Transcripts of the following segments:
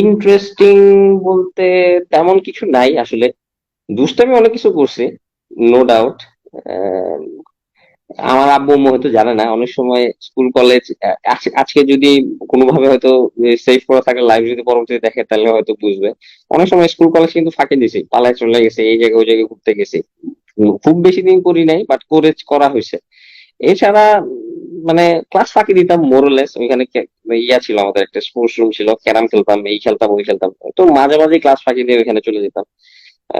Interesting বলতে তেমন কিছু নাই আসলে। দুষ্টামি অনেক কিছু করছি, নো ডাউট। আমার আব্বু আম্মু হয়তো জানে না, অনেক সময় স্কুল কলেজ আজকে যদি কোনোভাবে হয়তো সেভ করা থাকে লাইভ, যদি পরবর্তীতে দেখে তাহলে হয়তো বুঝবে। অনেক সময় স্কুল কলেজ কিন্তু ফাঁকি দিছি, পালায় চলে গেছে, এই জায়গায় ওই জায়গায় ঘুরতে গেছি। খুব বেশি দিন করি নাই, বাট করা হয়েছে। এছাড়া মানে ক্লাস ফাঁকি দিতাম মোরলেস। ওইখানে ইয়া ছিল, আমাদের একটা স্পোর্টস রুম ছিল, ক্যারাম খেলতাম, এই খেলতাম ওই খেলতাম। তো মাঝে মাঝে ক্লাস ফাঁকি দিয়ে ওইখানে চলে যেতাম।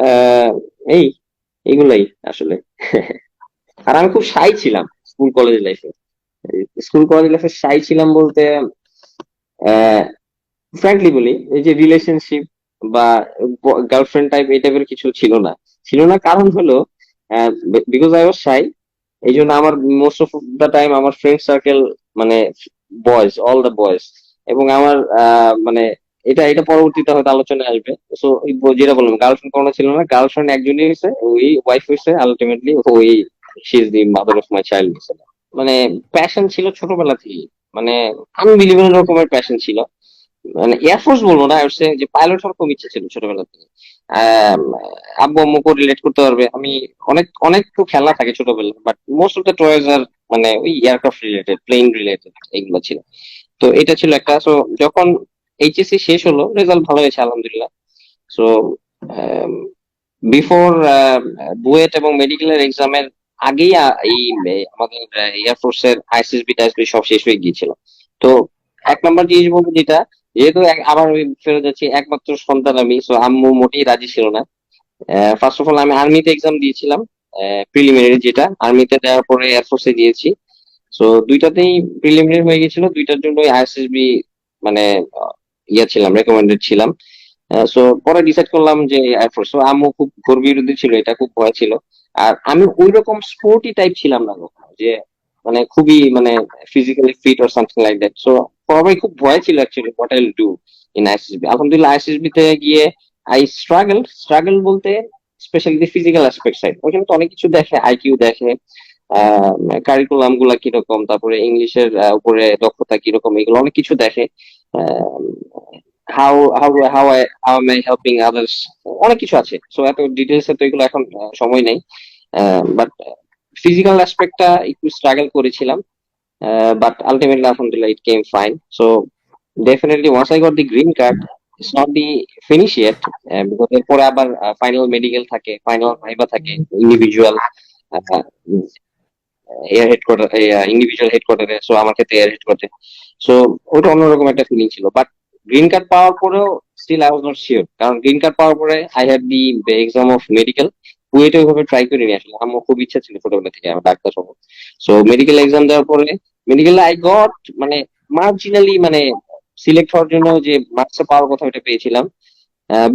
আহ এই এইগুলাই আসলে। আর আমি খুব শাই ছিলাম স্কুল কলেজ লাইফে। স্কুল কলেজ লাইফে শাই ছিলাম বলতে, ফ্র্যাঙ্কলি বলি, এই যে রিলেশনশিপ বা গার্লফ্রেন্ড টাইপ এই টাইপের কিছু ছিল না কারণ হলো বিকজ আই ওয়াজ শাই। এই জন্য আমার মোস্ট অফ দা টাইম আমার ফ্রেন্ড সার্কেল মানে বয়েজ, অল দ্য বয়েজ। এবং আমার মানে এটা এটা পরবর্তীতে হয়তো আলোচনায় আসবে। সো যেটা বললাম, গার্লফ্রেন্ড কোনো ছিল না, গার্লফ্রেন্ড একজনই হয়েছে, ওই ওয়াইফ হয়েছে আলটিমেটলি। ওই she is the mother of my child. মানে প্যাশন ছিল ছোটবেলা থেকে, মানে আনবিলিভেবল রকমের প্যাশন ছিল। মানে এয়ারফোর্স বলবো না, হচ্ছে যে পাইলট হওয়ার খুব ইচ্ছা ছিল ছোটবেলা থেকে। আহ, আব্বু আম্মু রিলেট করতে পারবে। আমি অনেক অনেক তো খেলা থাকে ছোটবেলা, but most of the toys আর মানে ওই এয়ারক্রাফট রিলেটেড, প্লেন রিলেটেড এগুলো ছিল। তো এটা ছিল একটা। সো যখন এইচএসসি শেষ হলো, রেজাল্ট ভালো হয়েছে আলহামদুলিল্লাহ। সো বিফোর বুয়েট এবং মেডিকেলের এক্সামের আগেই আমাদের এয়ারফোর্সের আইএসএসবি টাইসবি সব শেষ হয়ে গিয়েছিল। তো এক নম্বর জিনিস বলবো যেটা, যেহেতু আবার ওই ফেরত যাচ্ছি, একমাত্র সন্তান আমি, সো আম্মু মোটেই রাজি ছিল না। ফার্স্ট অফ অল আমি আর্মিতে এক্সাম দিয়েছিলাম, প্রিলিমিনারি, যেটা আর্মিতে দেওয়ার পরে এয়ারফোর্সে দিয়েছি। সো দুইটাতেই প্রিলিমিনারি হয়ে গেছিল, দুইটার জন্য আইএসএসবি মানে ইয়া ছিলাম, রেকমেন্ডেড ছিলাম। সো পরে ডিসাইড করলাম যে এয়ারফোর্স। সো আম্মু খুব ঘোর বিরোধী ছিল, এটা খুব ভয় ছিল। আর আমি ওই রকম স্পোর্টি টাইপ ছিলাম না কখনো, যে মানে খুবই মানে physically fit or something like that. So সবাই খুব ভয় ছিল actually what I will do in ISSB. আলহামদুলিল্লাহ আইএসএসবি তে গিয়ে আই স্ট্রাগল বলতে specially the physical aspect side. ওখানে তো অনেক কিছু দেখে, আইকিউ দেখে, কারিকুলাম গুলা কিরকম, তারপরে ইংলিশের উপরে দক্ষতা কিরকম, এগুলো অনেক কিছু দেখে। How M I helping others, অনেক কিছু আছে। সো এত ডিটেলস এ তো এগুলো এখন সময় নেই। বাট ফিজিক্যাল অ্যাসপেক্টটা একটু স্ট্রাগল করেছিলাম, বাট আলটিমেটলি আলহামদুলিল্লাহ it came fine. So definitely once I got the green card, it's not the finish yet, because এরপরে আবার ফাইনাল মেডিকেল থাকে, ফাইনাল ভাইবা থাকে, ইন্ডিভিজুয়াল এয়ার হেডকোয়ার্টার, ইন্ডিভিজুয়াল হেডকোয়ার্টারে। সো আমার ক্ষেত্রে এয়ার হেডকোয়ার্টারে। সো ওটা অন্যরকম একটা ফিলিং ছিল। বাট গ্রিন কার্ড পাওয়ার পরেও still I was not sure, কারণ গ্রিন কার্ড পাওয়ার পরে I had the exam of medical. কুয়েটে ওইভাবে ট্রাই করিনি আসলে, আমার খুব ইচ্ছা ছিল ছোটবেলা থেকে আমি ডাক্তার হবো। সো মেডিকেল এক্সাম দেওয়ার পরে মেডিকেল আই গট মানে মার্জিনালি মানে সিলেক্ট হওয়ার জন্য যে মার্কসটা পাওয়ার কথা ওটা পেয়েছিলাম,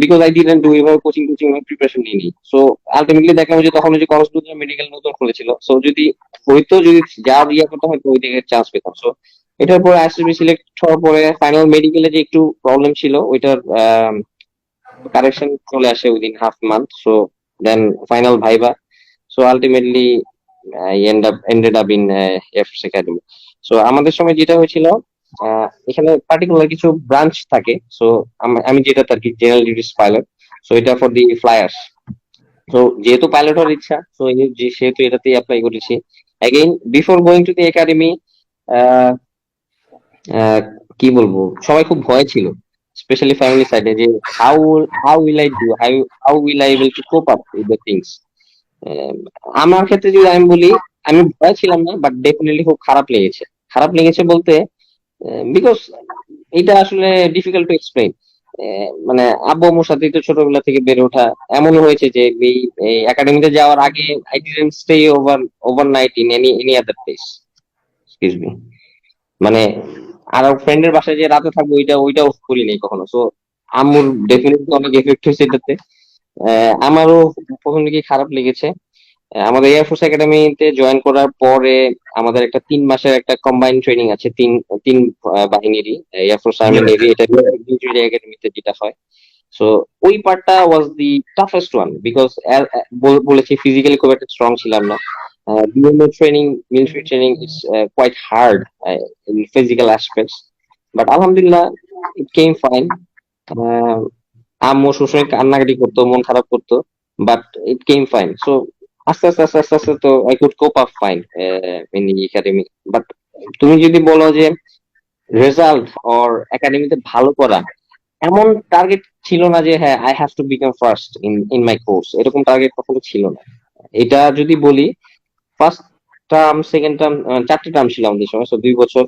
বিকজ আই ডিডন্ট ডু এভাবে কোচিং টোচিং প্রিপারেশন নিইনি। সো আলটিমেটলি দেখলাম যে তখন ওই যে কক্সবাজার মেডিকেল নতুন খুলেছিল। সো যদি হয়তো যদি যা ইয়ে করতাম হয়তো ওই জায়গায় চান্স পেতাম। সো এটার পরে আইএসএসবি সিলেক্ট হওয়ার পরে ফাইনাল মেডিকেলে যে একটু প্রবলেম ছিল, ওইটার কারেকশন চলে আসে within half month. So then final viva. So ultimately ended up in air force academy. So আমাদের সময় যেটা হয়েছিল, এখানে পার্টিকুলার কিছু ব্রাঞ্চ থাকে। সো আমি যেটা আর কি জেনারেল ডিউটিস পাইলট। সো এটা ফর দি ফ্লায়ার্স। তো যেহেতু পাইলট হওয়ার ইচ্ছা, তো সেহেতু এটাতেই অ্যাপ্লাই করেছি। Again before going to the academy, কি বলবো, সবাই খুব ভয় ছিল, স্পেশালি ফ্যামিলি সাইডে, যে how how will I do, how will I able to cope up with the things. আমার ক্ষেত্রে যদি আমি বলি, আমি ভয় ছিলাম না, বাট ডেফিনেটলি খুব খারাপ লেগেছে। খারাপ লেগেছে বলতে, বিকজ এটা আসলে ডিফিকাল্ট টু এক্সপ্লেইন। মানে আব্বু আম্মুর সাথে তো ছোটবেলা থেকে বেড়ে ওঠা, এমনও হয়েছে যে এই একাডেমিতে যাওয়ার আগে I didn't stay overnight in any other place. Excuse me, মানে আর ফ্রেন্ডের বাসায় যে রাতে থাকবো, ওইটাও করি নাই কখনো। সো আম্মুর ডেফিনেটলি অনেক এফেক্ট হয়েছে এটাতে। আমারও প্রথম দিকে খারাপ লেগেছে। আমাদের এয়ারফোর্স একাডেমিতে জয়েন করার পরে আমাদের একটা 3 মাসের একটা কম্বাইন্ড ট্রেনিং আছে, তিন তিন বাহিনীরই, এয়ারফোর্স আর্মি নেভি, এটা মিলিটারি একাডেমিতে যেটা হয়। সো ওই পার্টটা was the toughest one, because বলেছি ফিজিক্যালি খুব একটা স্ট্রং ছিলাম না। বিভিন্ন training, military training is quite hard in physical aspects. But আলহামদুলিল্লাহ কেম ফাইন। আম্মু সবসময় কান্নাকাটি করতো, মন খারাপ করতো, but it came fine. So আস্তে আস্তে আস্তে আস্তে আস্তে তো I could cope up fine in academy. But তুমি যদি বলো যে রেজাল্ট অর একাডেমিতে ভালো করা, এমন টার্গেট ছিল না যে হ্যাঁ I have to become first in in my course, এরকম টার্গেট কখনো ছিল না। এটা যদি বলি, ফার্স্ট টার্ম, সেকেন্ড টার্ম, 4টে টার্ম ছিল আমাদের সময়, সো 2 বছর,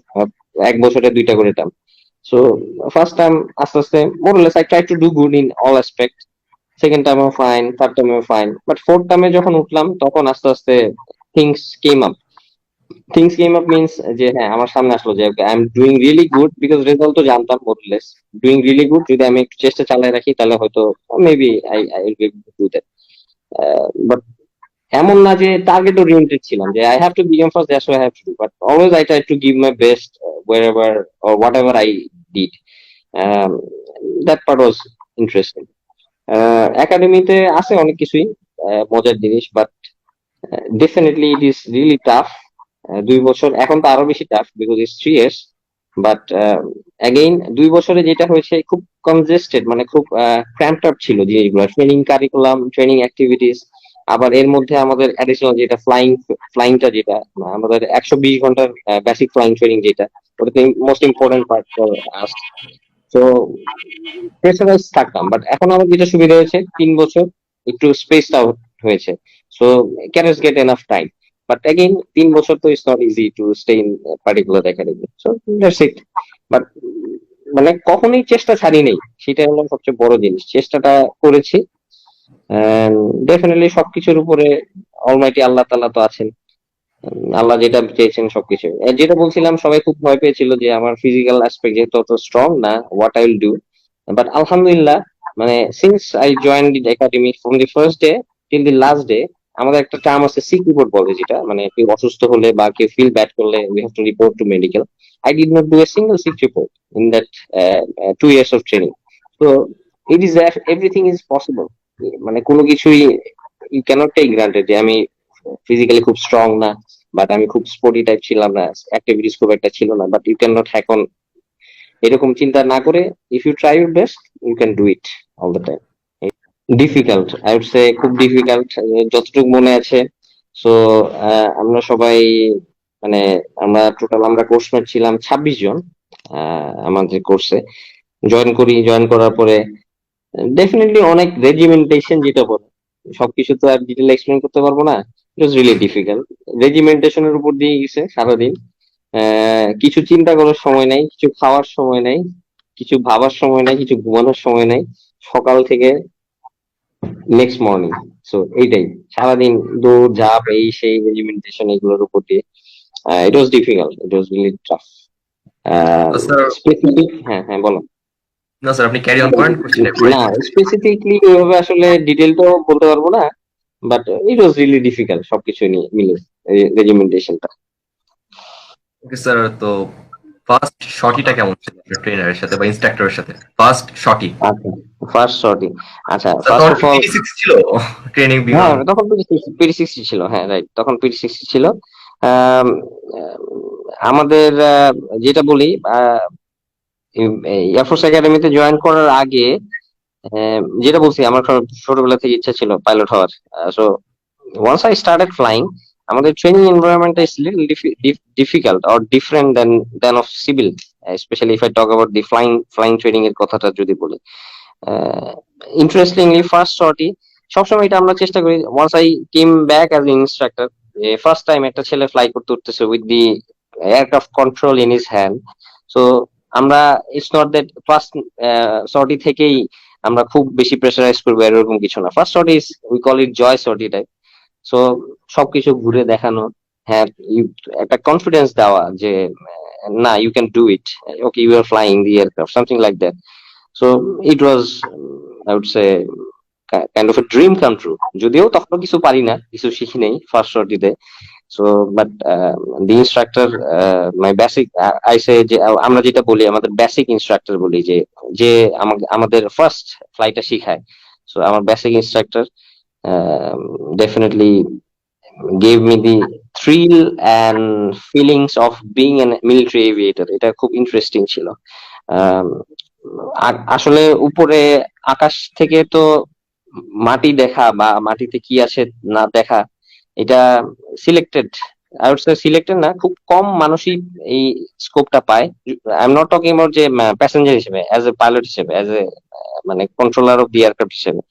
এক বছরে 2টা করে টার্ম। সো ফার্স্ট টার্ম আস্তে আস্তে more or less I try to do good in all aspect, second টার্মেও ফাইন, থার্ড টার্মেও ফাইন, বাট ফোর্থ টার্মে যখন উঠলাম তখন আস্তে আস্তে things came up. Things came up means যে হ্যাঁ আমার সামনে আসলো যে I am doing really good, because result তো জানতাম মোরলেস। ডুইং রিয়েলি গুড, যদি আমি একটু চেষ্টা চালিয়ে রাখি তাহলে হয়তো maybe I I will be able to do that. But এমন না যে টার্গেট ওরিয়েন্টেড ছিলাম যে I have to become first, that's why I have to do, but always I try to give my best wherever or whatever I did. Um, that part was interesting. একাডেমিতে আছে অনেক কিছুই মজার জিনিস, but definitely it is really tough. 2 বছর, এখন তো আরো বেশি tough because it's 3 years. But again 2 বছরে যেটা হয়েছে খুব কনজেস্টেড, মানে খুব ক্র্যাম্পড আপ ছিল জিনিসগুলো, ট্রেনিং কারিকুলাম, ট্রেনিং অ্যাক্টিভিটিস। আবার এর মধ্যে আমাদের অ্যাডিশনাল যেটা ফ্লাইংটা, যেটা আমাদের 120 ঘন্টার বেসিক ফ্লাইং ট্রেনিং, যেটা ওটা most important part for us. তো প্রেসারাইজ থাকতাম, বাট এখন আমার যেটা সুবিধা হয়েছে 3 বছর একটু স্পেসড আউট হয়েছে, so carriage gate enough time. But again 3 বছর তো it's not easy to stay in particular academy, so that's it. But মানে কখনোই চেষ্টা ছাড়ি নেই, সেটা হলো সবচেয়ে বড় জিনিস, চেষ্টাটা করেছি। ডেফিনেটলি সবকিছুর উপরে অলমাইটি আল্লাহ তাআলা তো আছেন। আল্লাহ যেটা চেয়েছেন সবকিছু। যেটা বলছিলাম, সবাই খুব ভয় পেয়েছিল যে আমার ফিজিক্যাল অ্যাসপেক্ট যেহেতু অত স্ট্রং না, what I will do. But আলহামদুলিল্লাহ, মানে since I join the academy from the first day till the last day, আমাদের একটা টার্ম আছে সিক রিপোর্ট বলে, যেটা মানে কেউ অসুস্থ হলে বা কেউ ফিল ব্যাড করলে we have to report to medical. I did not do a single sick report in that 2 years of training. তো it is everything is possible. মানে কোনো কিছুই ইউ ক্যানট টেক গ্রান্টেড যে আমি ফিজিক্যালি খুব strong না, but আমি খুব স্পোর্টি টাইপ ছিলাম না, অ্যাক্টিভিটিস খুব একটা ছিল না, but you can not hack on. এরকম চিন্তা না করে if you try your best, you can do it all the time. Difficult, I would say খুব ডিফিকাল্ট, যতটুকু মনে আছে। সো আমরা সবাই, মানে আমরা কোর্সমেট ছিলাম 26 জন আমাদের কোর্সে। জয়েন করার পরে ডেফিনেটলি অনেক রেজিমেন্টেশন, যেটা বলে সবকিছু তো আর ডিটেল এক্সপ্লেন করতে পারবো না। ইট ওয়াজ রিয়েলি ডিফিকাল্ট। রেজিমেন্টেশনের উপর দিয়ে গেছে সারাদিন। কিছু চিন্তা করার সময় নাই, কিছু খাওয়ার সময় নাই, কিছু ভাবার সময় নাই, কিছু ঘুমানোর সময় নাই, সকাল থেকে নেক্সট মর্নিং। সো এইটাই সারাদিন দৌড় ঝাঁপ, এই সেই রেজিমেন্টেশন, এগুলোর উপর দিয়ে it was difficult, it was really tough. তো স্যার, স্পেসিফিক, হ্যাঁ হ্যাঁ বলো। না স্যার, আপনি ক্যারি অন করেন, কোশ্চেনে পরে না, করতেছি। স্পেসিফিকলি ওইভাবে আসলে ডিটেলটাও বলতে পারবো না, but it was really difficult সবকিছু নিয়ে মিলে রেজিমেন্টেশনটা। ওকে স্যার, তো ফার্স্ট শটিটা কেমন ছিল আপনার ট্রেনারের সাথে বা ইনস্ট্রাক্টরের সাথে? ফার্স্ট শটি আচ্ছা, ফার্স্ট শর্টই। আচ্ছা, স্যার, ফার্স্ট তখন অফ কি অল, পিটি সিক্স ছিল ট্রেনিং হ্যাঁ বিমান? তখন পিডি60 ছিল, হ্যাঁ রাইট, তখন পিডি60 ছিল। আম, আহ, আমাদের যেটা বলি, এয়ারফোর্স একাডেমিতে জয়েন করার আগে, যেটা বলছি আমার ছোটবেলা থেকে ইচ্ছা ছিল পাইলট হওয়ার। So once I started flying, আমাদের training environment is little difficult or different than of civil, especially if I talk about the flying training এর কথাটা যদি বলি। ইন্টারেস্টিংলি ফার্স্ট শর্টই সবসময় এটা আমরা চেষ্টা করি, once I came back as an instructor, first time একটা ছেলে ফ্লাই করতে উঠতেছে with the aircraft control in his hand. So আমরা, it's not that first sortie থেকেই আমরা খুব বেশি প্রেসারাইজ করবো এরকম কিছু না। First sortie is, we call it joy sortie type. So সবকিছু ঘুরে দেখানো, হ্যাঁ একটা কনফিডেন্স দেওয়া যে না, you can do it, okay you are flying the aircraft, something like that. So it was, I would say, kind of a dream come true. যদিও তখন কিছু পারি না, কিছু শিখি নেই ফার্স্ট শর্টিতে। So but the instructor, my basic, I say যে আমরা যেটা বলি আমাদের বেসিক ইনস্ট্রাক্টর বলি, যে যে আমাদের ফার্স্ট ফ্লাইটটা শিখায়। সো আমার basic instructor definitely gave me the thrill and feelings of being an military aviator. এটা খুব ইন্টারেস্টিং ছিল। আম, আসলে উপরে আকাশ থেকে তো মাটি দেখা বা মাটিতে কি আছে না দেখা, এটা selected, I would say selected না, খুব কম মানুষই এই স্কোপটা পায়। I am not talking about যে প্যাসেঞ্জার হিসেবে, অ্যাজ এ পাইলট হিসেবে, অ্যাজ এ মানে কন্ট্রোলার অফ দি এয়ারক্রাফট হিসেবে।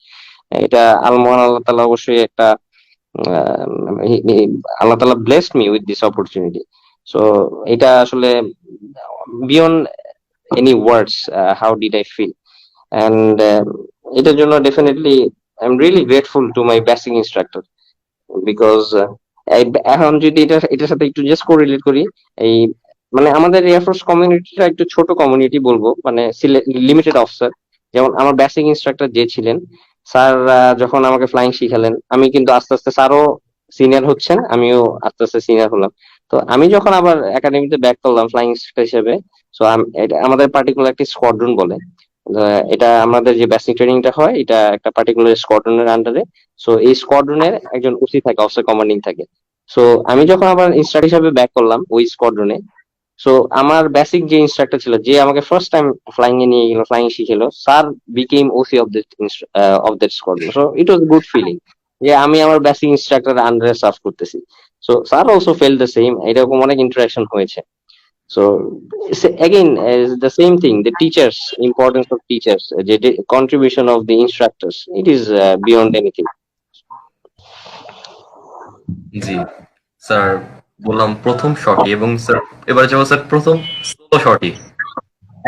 এটা মহান আল্লাহ তাআলা অবশ্যই একটা আল্লাহ তাআলা blessed me with this opportunity. So এটা আসলে beyond any words, how did I feel. And এটার জন্য definitely I am really grateful to my basic instructor, because এখন যদি এটার সাথে একটু জাস্ট কোরিলেট করি, এই মানে আমাদের এয়ারফোর্স কমিউনিটিটা একটু ছোট কমিউনিটি বলবো, মানে লিমিটেড অফিসার। যেমন আমার বেসিক ইনস্ট্রাক্টর যে ছিলেন স্যার, যখন আমাকে ফ্লাইং শিখালেন, আমি কিন্তু আস্তে আস্তে স্যারও সিনিয়র হচ্ছেন, আমিও আস্তে আস্তে সিনিয়র হলাম। তো আমি যখন আবার একাডেমিতে ব্যাক করলাম ফ্লাইং ইনস্ট্রাক্টর হিসেবে, সো এটা আমাদের পার্টিকুলার একটি স্কোয়াড্রন বলে। এটা আমাদের যে বেসিক ট্রেনিংটা হয়, এটা একটা পার্টিকুলার স্কোয়াড্রনের আন্ডারে। সো এই স্কোয়াড্রনের একজন ওসি থাকে, অফিসার কমান্ডিং থাকে। সো আমি যখন আবার ইনস্ট্রাক্টর হিসেবে ব্যাক করলাম ওই স্কোয়াড্রনে, সো আমার বেসিক যে ইনস্ট্রাক্টর ছিল, যে আমাকে ফার্স্ট টাইম ফ্লাইং এ নিয়ে গেল, ফ্লাইং শিখেলো, sir became OC of that squadron. So it was good feeling যে আমি আমার বেসিক ইনস্ট্রাক্টর আন্ডারে সার্ভ করতেছি। So sir also felt the same, এরকম অনেক ইন্টারাকশন হয়েছে। So again, the same thing, the teachers, importance of teachers, the contribution of the instructors, it is beyond anything. G sir, বললাম প্রথম শটই, এবং sir এবার যাবো স্যার প্রথম সোলো শটই,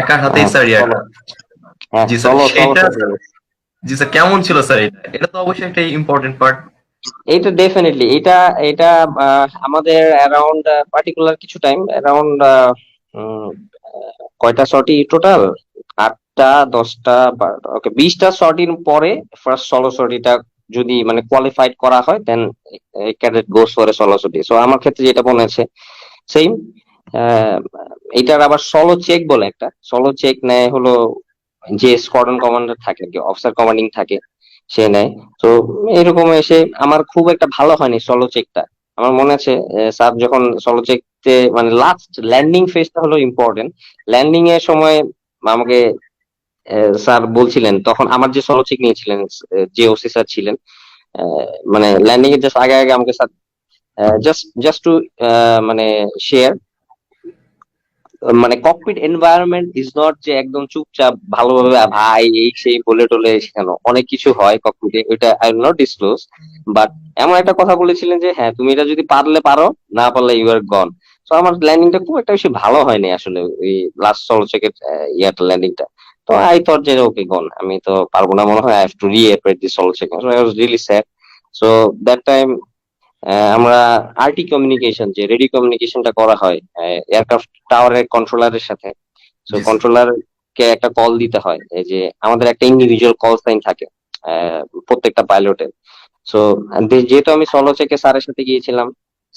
একার হাতেই স্যার চলো, হ্যাঁ জি স্যার চলো চলো সেইটা জি স্যার কেমন ছিল স্যার? এটা এটা তো অবশ্যই একটা ইম্পর্টেন্ট পার্ট। এটা ডেফিনেটলি, এটা এটা আমাদের অ্যারাউন্ড পার্টিকুলার কিছু টাইম অ্যারাউন্ড কয়টা শটই টোটাল, 8টা 10টা, ওকে 20টা শটির পরে ফার্স্ট সলো শটিটা যদি মানে কোয়ালিফাইড করা হয়, then cadet goes for a solo sortie. So আমার ক্ষেত্রে যেটা মনে আছে সেম। এটার আবার সলো চেক বলে, একটা সলো চেক নেয় হলো যে স্কোয়াড্রন কমান্ডার থাকে, কি অফিসার কমান্ডিং থাকে, সে নেয়। তো এরকম এসে আমার খুব একটা ভালো হয়নি সলো চেকটা। আমার মনে আছে স্যার যখন সলো চেকতে মানে লাস্ট ল্যান্ডিং ফেজটা হলো ইম্পর্টেন্ট, ল্যান্ডিং এর সময় আমাকে স্যার বলছিলেন, তখন আমার যে সলো চেক নিয়েছিলেন যে ওসি স্যার ছিলেন, মানে ল্যান্ডিং এর জাস্ট আগে আগে আমাকে স্যার জাস্ট জাস্ট টু মানে শেয়ার, মানে ককপিট এনভায়রনমেন্ট ইজ নট যে একদম চুপচাপ ভালোভাবে ভাই এই সেই বলে টলে শেখানো, অনেক কিছু হয় ককপিটে, ওইটা I will not disclose. But এমন একটা কথা বলেছিলেন যে হ্যাঁ তুমি এটা যদি পারলে পারো, না পারলে ইউ আর গন। তো আমার ল্যান্ডিংটা খুব একটা বেশি ভালো হয়নি আসলে, ওই লাস্ট সলো চেকের ইয়ারটা ল্যান্ডিংটা। তো আই থট যে ওকে গন, আমি তো পারবো না মনে হয়, I have to reappear this solo check. So I was really sad. So that time আমরা আরটি কমিউনিকেশন, যে রেডিও কমিউনিকেশনটা করা হয় এয়ারক্রাফট টাওয়ারের কন্ট্রোলারের সাথে, সো জি স্যার। কন্ট্রোলার কে একটা কল দিতে হয়, এই যে আমাদের একটা ইন্ডিভিজুয়াল কল সাইন থাকে প্রত্যেকটা পাইলটের। সো যেহেতু আমি সলো চেকে স্যারের সাথে গিয়েছিলাম,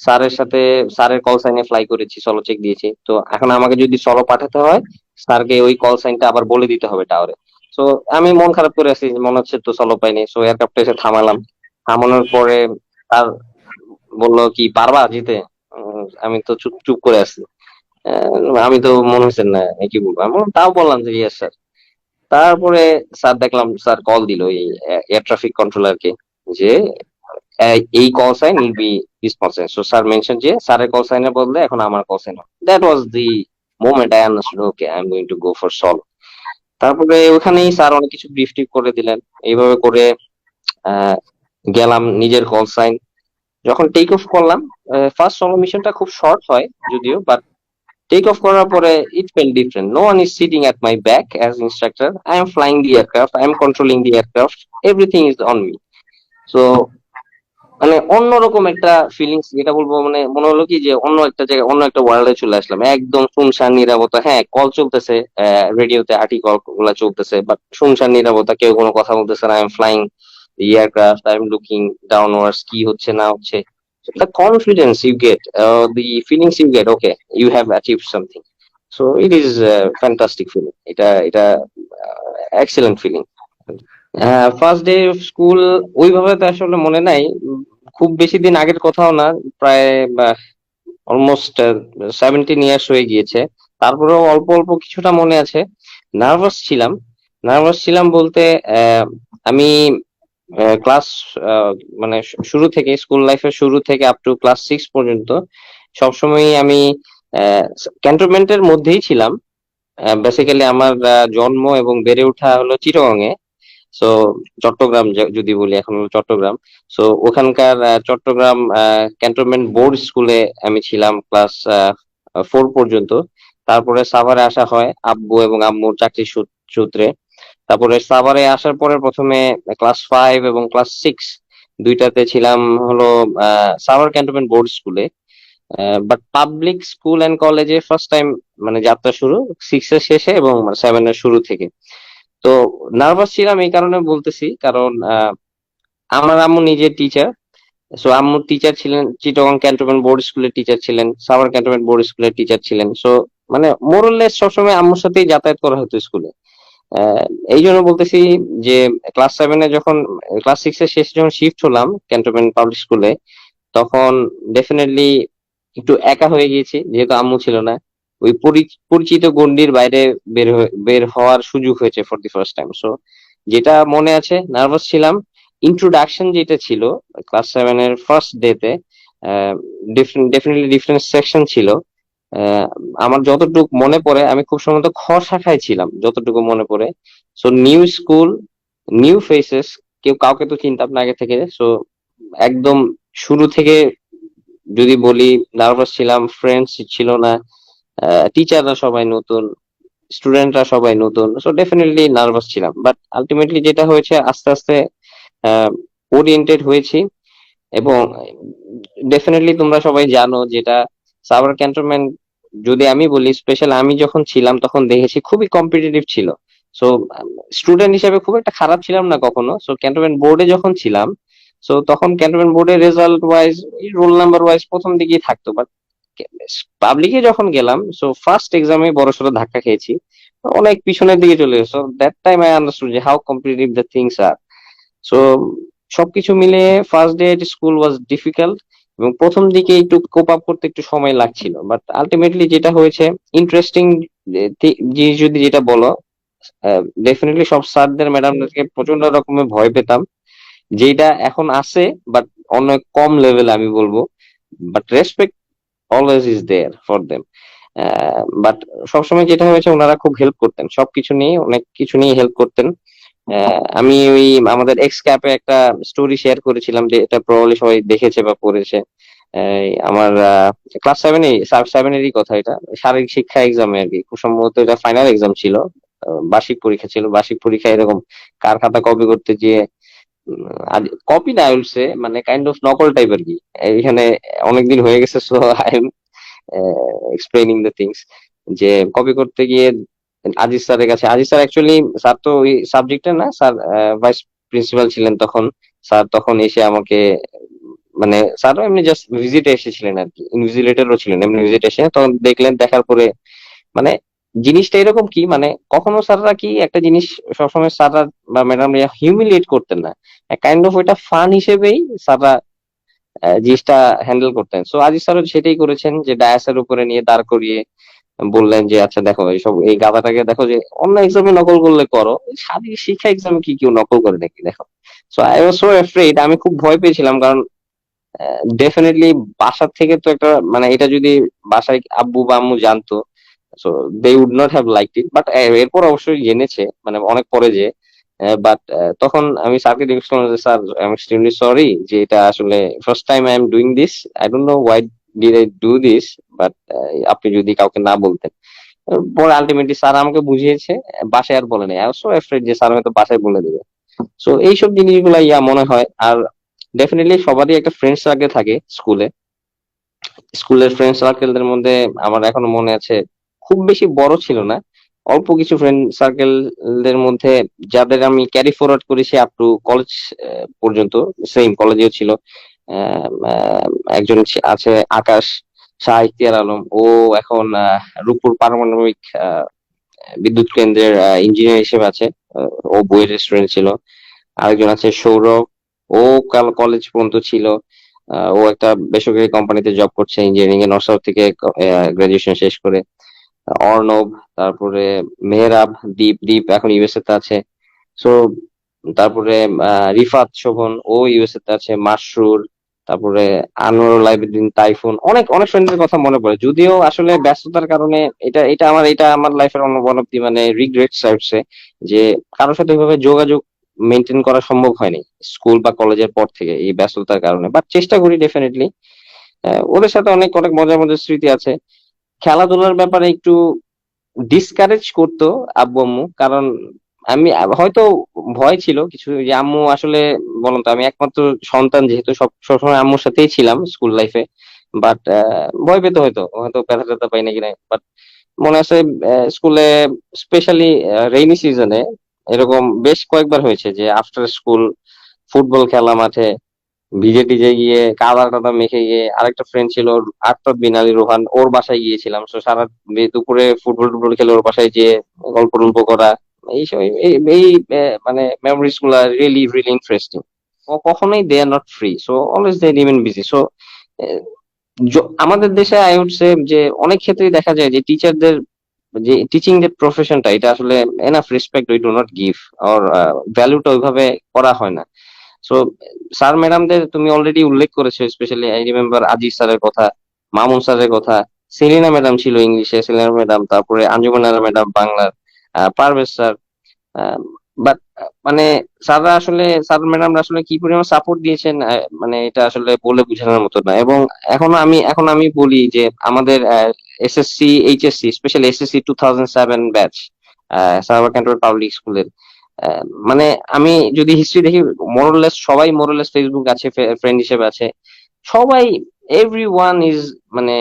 স্যারের সাথে স্যারের কল সাইনে ফ্লাই করেছি, সলো চেক দিয়েছি, তো এখন আমাকে যদি সলো পাঠাতে হয়, স্যারকে ওই কল সাইনটা আবার বলে দিতে হবে টাওয়ারে। সো আমি মন খারাপ করে আছি, মনে হচ্ছে তো সলো পাইনি। সো এয়ারক্রাফটে এসে থামালাম, থামানোর পরে আর বললো কি পারবা জিতে? আমি তো চুপ চুপ করে আছি। আমি তো মনে হচ্ছে না কি বলবো, আমি তাও বললাম যে ইয়েস স্যার। তারপরে স্যার দেখলাম স্যার কল দিল এই এয়ার ট্রাফিক কন্ট্রোলারকে, যে এই call sign will be responsive. So sir mention যে স্যারের কল সাইনের বদলে এখন আমার call sign. That was the moment I understood okay I am going to go for solo. তারপরে ওখানেই স্যার অনেক কিছু ব্রিফ টিপ করে দিলেন, এইভাবে করে আহ, গেলাম নিজের কল সাইন। যখন টেক অফ করলাম, ফার্স্ট সলো মিশনটা খুব শর্ট হয় যদিও, বাট টেক অফ করার পরে it feel different. No one is sitting at my back as instructor, I am flying the aircraft, I am controlling the aircraft, everything is on me. So মানে অন্যরকম একটা feelings, যেটা বলবো মানে মনে হলো কি যে অন্য একটা জায়গায়, অন্য একটা ওয়ার্ল্ডে চলে আসলাম, একদম শুনশান নিরাপত্তা। হ্যাঁ কল চলতেছে, রেডিওতে আর্টিকল গুলা চলতেছে, বাট শুনশান নিরাপত্তা, কেউ কোনো কথা বলতেছে না। I am flying the aircraft, I'm looking downwards, কি হচ্ছে না হচ্ছে। The confidence you get, the feelings you get, okay, you have achieved something. So it is a fantastic feeling. এটা excellent feeling. First day of school ওইভাবে তো আসলে মনে নাই, খুব বেশি দিন আগের কথাও না, প্রায় অলমোস্ট 17 ইয়ার্স হয়ে গিয়েছে। তারপরেও অল্প অল্প কিছুটা মনে আছে। নার্ভাস ছিলাম বলতে আমি ক্লাস মানে শুরু থেকে স্কুল লাইফের শুরু থেকে আপ টু ক্লাস 6 পর্যন্ত সবসময় আমি ক্যান্টনমেন্টের মধ্যেই ছিলাম। বেসিক্যালি আমার জন্ম এবং বেড়ে ওঠা হলো চিটাগং এ। সো চট্টগ্রাম যদি বলি এখন হলো চট্টগ্রাম। সো ওখানকার চট্টগ্রাম ক্যান্টনমেন্ট বোর্ড স্কুলে আমি ছিলাম ক্লাস 4 পর্যন্ত। তারপরে সাভারে আসা হয় আব্বু এবং আম্মুর চাকরি সূত্রে। তারপরে সাভারে আসার পরে প্রথমে ক্লাস 5 এবং ক্লাস 6 দুইটাতে ছিলাম হলো সাভার ক্যান্টনমেন্ট বোর্ড স্কুলে। বাট পাবলিক স্কুল এন্ড কলেজে ফার্স্ট টাইম মানে যাত্রা শুরু 6 এর শেষে এবং 7 এর শুরু থেকে। তো নার্ভাস ছিলাম এই কারণে বলতেছি, কারণ আমার আম্মু নিজে টিচার। সো আম্মু টিচার ছিলেন, চিটাগং ক্যান্টনমেন্ট বোর্ড স্কুলের টিচার ছিলেন, সাভার ক্যান্টনমেন্ট বোর্ড স্কুলের টিচার ছিলেন। সো মানে মোরলেস সবসময় আম্মুর সাথেই যাতায়াত করা হতো স্কুলে। আহ, এই জন্য বলতেছি যে ক্লাস 7 এ যখন ক্লাস 6 এর শেষে যখন শিফট হলাম ক্যান্টনমেন্ট পাবলিক স্কুলে, তখন ডেফিনেটলি একটু একা হয়ে গিয়েছি যেহেতু আম্মু ছিল না। ওই পরিচিত গণ্ডির বাইরে বের হওয়ার সুযোগ হয়েছে for the first time. So যেটা মনে আছে, নার্ভাস ছিলাম। ইন্ট্রোডাকশন যেটা ছিল ক্লাস 7 এর ফার্স্ট ডেতে, ডেফিনেটলি ডিফারেন্ট সেকশন ছিল। আহ, আমার যতটুকু মনে পড়ে আমি খুব সম্ভবত খ শাখায় ছিলাম যতটুকু মনে পড়ে। So new school, new faces, কেউ কাউকে তো চিনতাম না আগে থেকে। সো একদম শুরু থেকে যদি বলি নার্ভাস ছিলাম, ফ্রেন্ডস ছিল না, টিচাররা সবাই নতুন, স্টুডেন্টরা সবাই নতুন। সো ডেফিনেটলি নার্ভাস ছিলাম, বাট আলটিমেটলি যেটা হয়েছে আস্তে আস্তে ওরিয়েন্টেড হয়েছি। এবং ডেফিনেটলি তোমরা সবাই জানো যেটা সাভার ক্যান্টনমেন্ট, যদি আমি বলি স্পেশাল আমি যখন ছিলাম তখন দেখেছি খুবই কম্পিটিটিভ ছিল। সো স্টুডেন্ট হিসেবে খুব একটা খারাপ ছিলাম না কখনো। সো ক্যান্টনমেন্ট বোর্ডে যখন ছিলাম, সো তখন ক্যান্টনমেন্ট বোর্ডের result wise, roll number wise প্রথম দিকেই থাকতো। বাট পাবলিকে যখন গেলাম, সো ফার্স্ট এক্সামে বড়সড় ধাক্কা খেয়েছি, অনেক পিছনের দিকে চলে গেছে। দ্যাট টাইম আই আন্ডারস্টুড যে how competitive the things are. So সবকিছু মিলে first day school was difficult, এবং প্রথম দিকে একটু কোপ আপ করতে একটু সময় লাগছিল। বাট আলটিমেটলি যেটা হয়েছে ইন্টারেস্টিং জিনিস যদি যেটা বলো, ডেফিনেটলি সব স্যারদের ম্যাডামদেরকে প্রচন্ড রকমের ভয় পেতাম, যেটা এখন আছে বাট অনেক কম লেভেলে আমি বলবো। But respect always is there for them. But সবসময় যেটা হয়েছে ওনারা খুব হেল্প করতেন, সবকিছু নিয়ে অনেক কিছু নিয়ে হেল্প করতেন। আমি ওই আমাদের এক্স ক্যাপে একটা স্টোরি শেয়ার করেছিলাম, যে এটা প্রবাবলি সবাই দেখেছে বা পড়েছে। আমার ক্লাস 7 এরই কথা, এটা শারীরিক শিক্ষা এক্সামে আর কি, খুব সম্ভবত এটা ফাইনাল এক্সাম ছিল। বার্ষিক পরীক্ষা ছিল, বার্ষিক পরীক্ষা এরকম কার খাতা কপি করতে গিয়ে, কপি না বলছে মানে কাইন্ড অফ নকল টাইপ আর কি। এখানে অনেকদিন হয়ে গেছে, so I am explaining the things. যে কপি করতে গিয়ে আজিজ স্যারের কাছে, আজিজ স্যার অ্যাকচুয়ালি, স্যার তো ওই সাবজেক্টের না, স্যার ভাইস প্রিন্সিপাল ছিলেন তখন। স্যার তখন এসে আমাকে মানে স্যারও এমনি জাস্ট ভিজিটে এসেছিলেন আর কি, ইনভিজিলেটরও ছিলেন, এমনি ভিজিট এসে তখন দেখলেন, দেখার পরে মানে জিনিসটা এরকম কি, মানে কখনো স্যাররা কি একটা জিনিস, সবসময় স্যাররা বা ম্যাডাম হিউমিলিয়েট করতেন না, কাইন্ড অফ ওইটা ফান হিসেবেই স্যাররা জিনিসটা হ্যান্ডেল করতেন। সো আজিজ স্যারও সেটাই করেছেন, যে ডায়াসের উপরে নিয়ে দাঁড় করিয়ে বললেন যে আচ্ছা দেখো এইসব, এই গাধাটাকে দেখো, যে অন্য এক্সামে নকল করলে করো, শারীরিক শিক্ষা এক্সামে কি কেউ নকল করে নাকি, দেখো। So I was so afraid, আমি খুব ভয় পেয়েছিলাম, কারণ ডেফিনেটলি বাসার থেকে তো একটা মানে এটা যদি বাসায় আব্বু বা আম্মু জানতো, so they would not have liked it. But এরপর অবশ্যই জেনেছে মানে অনেক পরে যে। বাট তখন আমি স্যারকে জিজ্ঞেস করলাম যে sir I am extremely sorry, যে এটা আসলে first time I am doing this, I don't know why did I do this, but আপনি যদি কাউকে না বলতেন। পরে আলটিমেটলি স্যার আমাকে বুঝিয়েছে, বাসায় আর বলে নাই। আই ওয়াজ সো অ্যাফ্রেড যে স্যার হয়তো বাসায় বলে দেবে। সো এইসব জিনিসগুলো মনে হয়। আর ডেফিনেটলি সবারই একটা ফ্রেন্ড সার্কেল থাকে স্কুলে। স্কুলের ফ্রেন্ড সার্কেলদের মধ্যে আমার এখনো মনে আছে, খুব বেশি বড় ছিল না, অল্প কিছু ফ্রেন্ড সার্কেলদের মধ্যে যাদের আমি ক্যারি ফরওয়ার্ড করেছি আপ টু কলেজ পর্যন্ত, সেম কলেজেও ছিল। আহ, আহ, একজন আছে আকাশ শাহ ইখতিয়ার আলম, ও এখন রূপপুর পারমাণবিক বিদ্যুৎ কেন্দ্রের ইঞ্জিনিয়ার হিসেবে আছে। ও বইয়ের স্টুডেন্ট ছিল। আরেকজন আছে সৌরভ, ও কলেজ পর্যন্ত ছিল। ও একটা বেসরকারি কোম্পানিতে জব করছে ইঞ্জিনিয়ারিং এ, নর্থ সাউথ থেকে গ্রাজুয়েশন শেষ করে। অর্ণব, তারপরে মেহরাব, দীপ দীপ এখন ইউএসএ তে আছে। সো তারপরে রিফাত শোভন ও ইউএসএ তে আছে, মাসরুর, তারপরে আনোয়ারুল আইবিদিন, টাইফুন, অনেক অনেক ফ্রেন্ডের কথা মনে পড়ে, যদিও আসলে ব্যস্ততার কারণে এটা আমার লাইফের ওয়ান অফ দি মানে রিগ্রেটস হচ্ছে যে কারোর সাথে ওইভাবে যোগাযোগ মেনটেন করা সম্ভব হয়নি স্কুল বা কলেজের পর থেকে এই ব্যস্ততার কারণে, বাট চেষ্টা করি ডেফিনেটলি। ওদের সাথে অনেক অনেক মজার মজার স্মৃতি আছে। খেলাধুলার ব্যাপারে একটু ডিসকারেজ করতো আব্বু আম্মু, কারণ আমি হয়তো ভয় ছিল কিছু, যে আম্মু আসলে বলুন তো, আমি একমাত্র সন্তান যেহেতু সবসময় আম্মুর সাথেই ছিলাম স্কুল লাইফে। বাট ভয় পেতে হয়তো হয়তো ব্যথা ট্যাথা পাই নাকি না, বাট মনে আছে স্কুলে স্পেশালি রেইনি সিজনে এরকম বেশ কয়েকবার হয়েছে যে আফটার স্কুল ফুটবল খেলা মাঠে ভিজে টিজে গিয়ে কাদা টাদা মেখে গিয়ে, আরেকটা ফ্রেন্ড ছিল আর্তাদ বিন আলী রোহান, ওর বাসায় গিয়েছিলাম। তো সারা দুপুরে ফুটবল টুটবল খেলে ওর বাসায় যেয়ে গল্প টল্প করা, এইসব এই মানে মেমোরিজ গুলা রিয়েলি রিয়েলি ইন্টারেস্টিং। কখনোই they are not free, so always they remain busy. So আমাদের দেশে আই উড সে যে অনেক ক্ষেত্রেই দেখা যায় যে টিচারদের যে টিচিং যে প্রফেশনটা, এটা আসলে enough respect we do not give, আর ভ্যালুটা ওইভাবে করা হয় না। সো স্যার ম্যাডামদের তুমি অলরেডি উল্লেখ করেছো, স্পেশালি আই রিমেম্বার আজিজ স্যারের কথা, মামুন স্যারের কথা, সেলিনা ম্যাডাম ছিল ইংলিশে, সেলিনা ম্যাডাম, তারপরে আঞ্জুমান আরা ম্যাডাম বাংলার, পারভেজ স্যার। বাট মানে স্যার ম্যাডামরা আসলে কি পরিমাণ সাপোর্ট দিয়েছেন, মানে এটা আসলে বলে বোঝানোর মতো না। এবং এখন আমি বলি যে আমাদের SSC HSC, specially SSC 2007 batch Savar cantonment public স্কুলের, মানে আমি যদি হিস্ট্রি দেখি, মোরলেস ফেসবুক আছে, ফ্রেন্ড হিসেবে আছে সবাই, এভরি ওয়ান ইজ মানে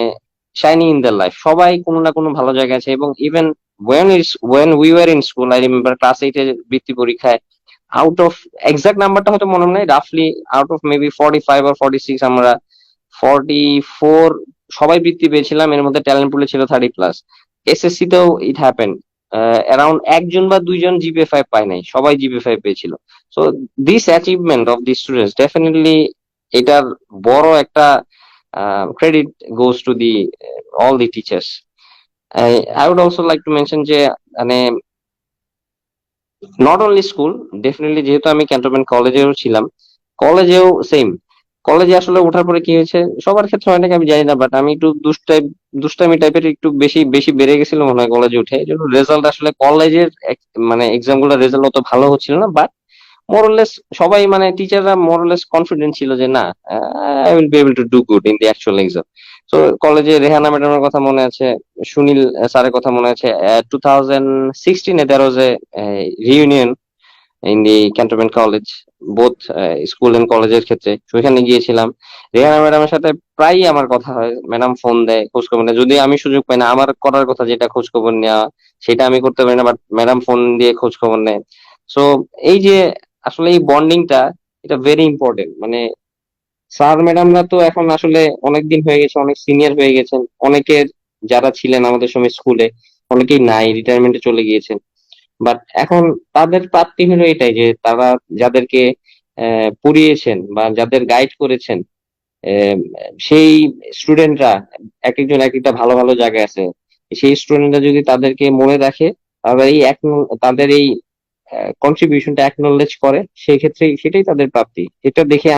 শাইনিং ইন দ্য লাইফ, সবাই কোনো না কোনো ভালো জায়গায় আছে। এবং even when we were in school, I remember class 8 এর বৃত্তি পরীক্ষায় আউট অফ, এক্সাক্ট নাম্বারটা হয়তো মনে নাই, রাফলি আউট অফ মেবি 45 or 46, আমরা 44 সবাই বৃত্তি পেয়েছিলাম, এর মধ্যে ট্যালেন্ট পুলে ছিল 30+। এসএসসি তেও ইট হ্যাপেন, অ্যারাউন্ড একজন বা দুইজন জিপিএ 5 পায় নাই, সবাই জিপিএ 5 পেয়েছিল। So this achievement of the students definitely, এটার বড় একটা credit goes to the all the teachers. I would also like to mention যে মানে নট অনলি স্কুল, ডেফিনেটলি যেহেতু আমি ক্যান্টনমেন্ট কলেজেও ছিলাম, কলেজেও সেম। কলেজে আসলে ওঠার পরে কি হয়েছে, সবার ক্ষেত্রে হয় নাকি আমি জানি না, বাট আমি একটু দুষ্টামি টাইপের একটু বেশি বেশি বেড়ে গেছিল মনে হয় কলেজে উঠে, এই জন্য রেজাল্ট আসলে কলেজের মানে এক্সাম গুলোর রেজাল্ট অত ভালো হচ্ছিল না। বাট মোরলেস সবাই মানে টিচাররা মোরলেস কনফিডেন্ট ছিল যে না, I will be able to do good in the actual exam. তো কলেজে রেহানা ম্যাডামের কথা মনে আছে, সুনীল স্যারের কথা মনে আছে। 2016 there was a reunion in the cantonment college, both school and কলেজের ক্ষেত্রে, সেখানে গিয়েছিলাম। রেহানা ম্যাডামের সাথে প্রায়ই আমার কথা হয়, ম্যাডাম ফোন দেয়, খোঁজ খবর নেয়, যদি আমি সুযোগ পাই না, আমার করার কথা যেটা খোঁজ খবর নেওয়া, সেটা আমি করতে পারি না, বাট ম্যাডাম ফোন দিয়ে খোঁজ খবর নেয়। সো এই যে আসলে এই বন্ডিংটা, এটা ভেরি ইম্পর্টেন্ট। মানে স্যার ম্যাডামরা তো এখন আসলে অনেক দিন হয়ে গেছে, অনেক সিনিয়র হয়ে গেছেন, অনেকের যারা ছিলেন আমাদের সময় স্কুলে অনেকেই নাই, রিটায়ারমেন্টে চলে গিয়েছেন। বাট এখন তাদের প্রাপ্তি হলো এটাই যে তারা যাদেরকে পড়িয়েছেন বা যাদের গাইড করেছেন, আহ, সেই স্টুডেন্টরা এক একজন এক একটা ভালো ভালো জায়গায় আছে। সেই স্টুডেন্টরা যদি তাদেরকে মনে রাখে, তাদের এই কন্ট্রিবিউশনটা অ্যাকনলেজ করে, সেই ক্ষেত্রে সেটাই তাদের প্রাপ্তি। এটা দেখে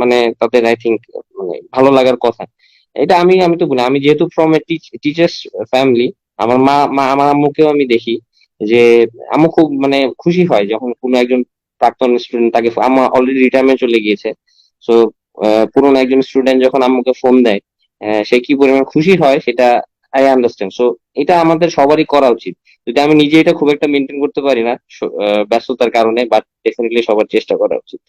মানে তাদের আই থিঙ্ক মানে ভালো লাগার কথা। এটা আমি তো বলি, আমি যেহেতু ফ্রম এ টিচার্স ফ্যামিলি, আমার আমার আম্মুকেও আমি দেখি যে আম্মু খুব মানে খুশি হয় যখন কোনো একজন প্রাক্তন স্টুডেন্ট তাকে, আম্মু অলরেডি রিটায়ারমেন্ট চলে গিয়েছে, সো পুরোনো একজন স্টুডেন্ট যখন আম্মুকে ফোন দেয়, সে কি পরিমাণ খুশি হয় সেটা আই আন্ডারস্ট্যান্ড। সো এটা আমাদের সবারই করা উচিত। যদি আমি নিজে এটা খুব একটা মেনটেন করতে পারি না ব্যস্ততার কারণে, বাট ডেফিনেটলি সবার চেষ্টা করা উচিত।